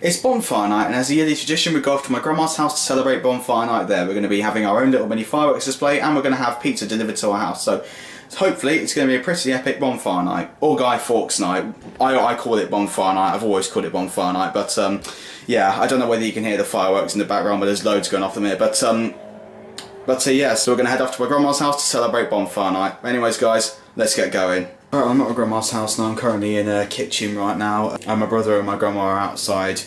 It's Bonfire Night, and as a yearly tradition, we go off to my grandma's house to celebrate Bonfire Night there. We're going to be having our own little mini fireworks display, and we're going to have pizza delivered to our house. So hopefully it's going to be a pretty epic Bonfire Night, or Guy Fawkes Night. I call it Bonfire Night. I've always called it Bonfire Night, but yeah, I don't know whether you can hear the fireworks in the background, but there's loads going off them here. But yeah, so we're going to head off to my grandma's house to celebrate Bonfire Night. Anyways, guys, let's get going. Alright, I'm at my grandma's house now. I'm currently in a kitchen right now, and my brother and my grandma are outside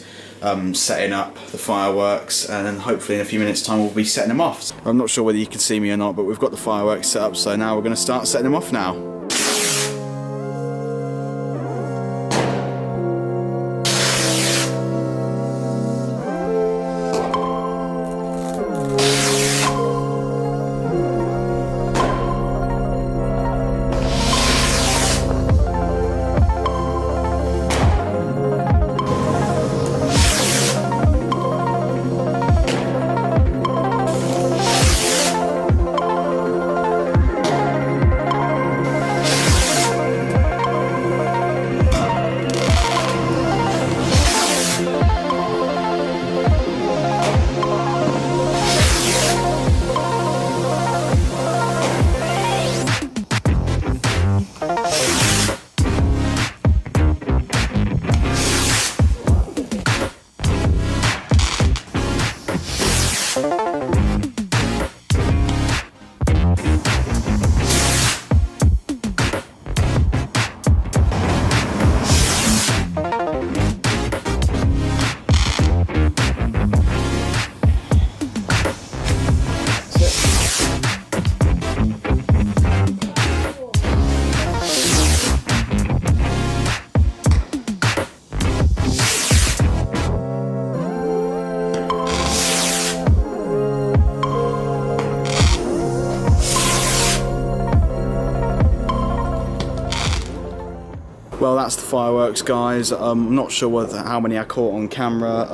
setting up the fireworks, and then hopefully in a few minutes time we'll be setting them off. I'm not sure whether you can see me or not, but we've got the fireworks set up, so now we're going to start setting them off now. Well, that's the fireworks, guys. I'm not sure how many I caught on camera.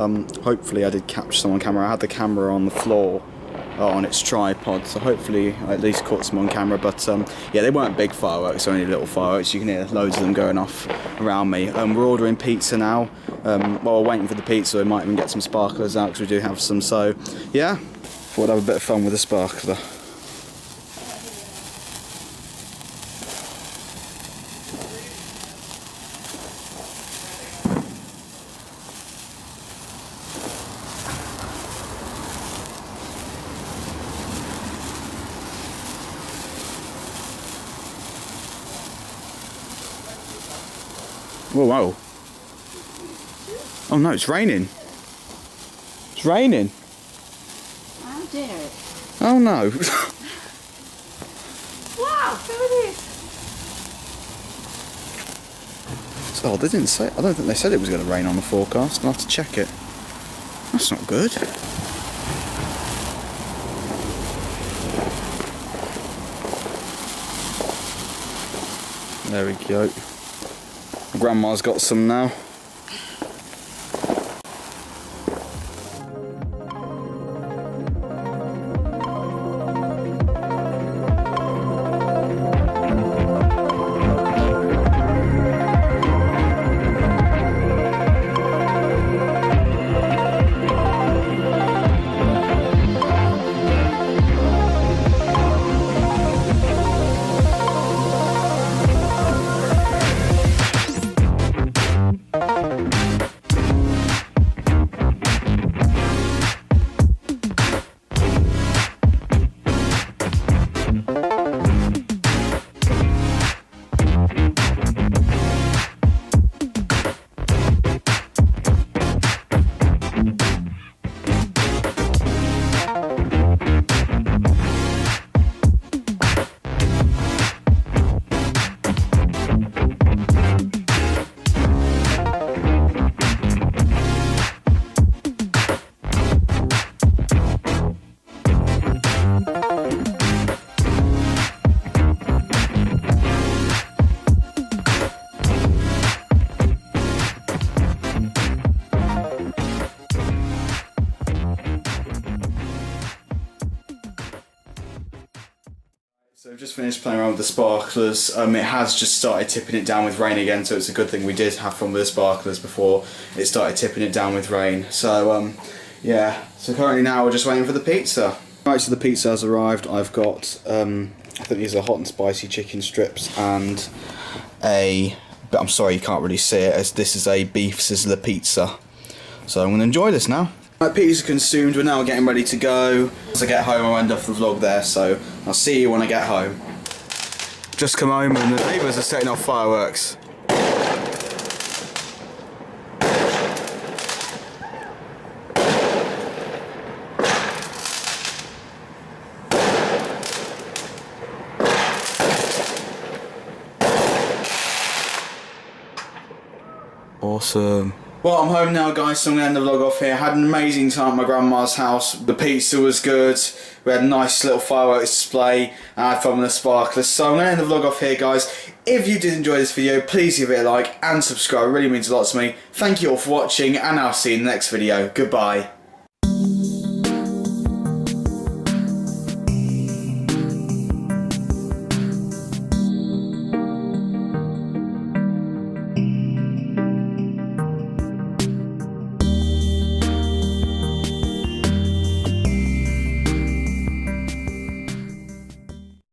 Hopefully I did capture some on camera. I had the camera on the floor on its tripod, so hopefully I at least caught some on camera. But yeah, they weren't big fireworks, only little fireworks. You can hear loads of them going off around me. We're ordering pizza now. While we're waiting for the pizza, we might even get some sparklers out, because we do have some. So yeah, thought I'd have a bit of fun with a sparkler. Whoa, whoa. Oh no, it's raining. It's raining. Oh dear. Oh no. Wow, look at this. So they didn't say, I don't think they said it was going to rain on the forecast. I'll have to check it. That's not good. There we go. Grandma's got some now. We've just finished playing around with the sparklers. It has just started tipping it down with rain again, so it's a good thing we did have fun with the sparklers before it started tipping it down with rain. So yeah, so currently now we're just waiting for the pizza. Right, so the pizza has arrived. I've got, I think these are hot and spicy chicken strips and but I'm sorry you can't really see it, as this is a beef sizzler pizza. So I'm going to enjoy this now. Right, pizza consumed, we're now getting ready to go. As I get home I'll end off the vlog there, so I'll see you when I get home. Just come home and the neighbours are setting off fireworks. Awesome. Well, I'm home now, guys, so I'm going to end the vlog off here. I had an amazing time at my grandma's house. The pizza was good. We had a nice little fireworks display. And I had fun with the sparklers. So I'm going to end the vlog off here, guys. If you did enjoy this video, please give it a like and subscribe. It really means a lot to me. Thank you all for watching, and I'll see you in the next video. Goodbye.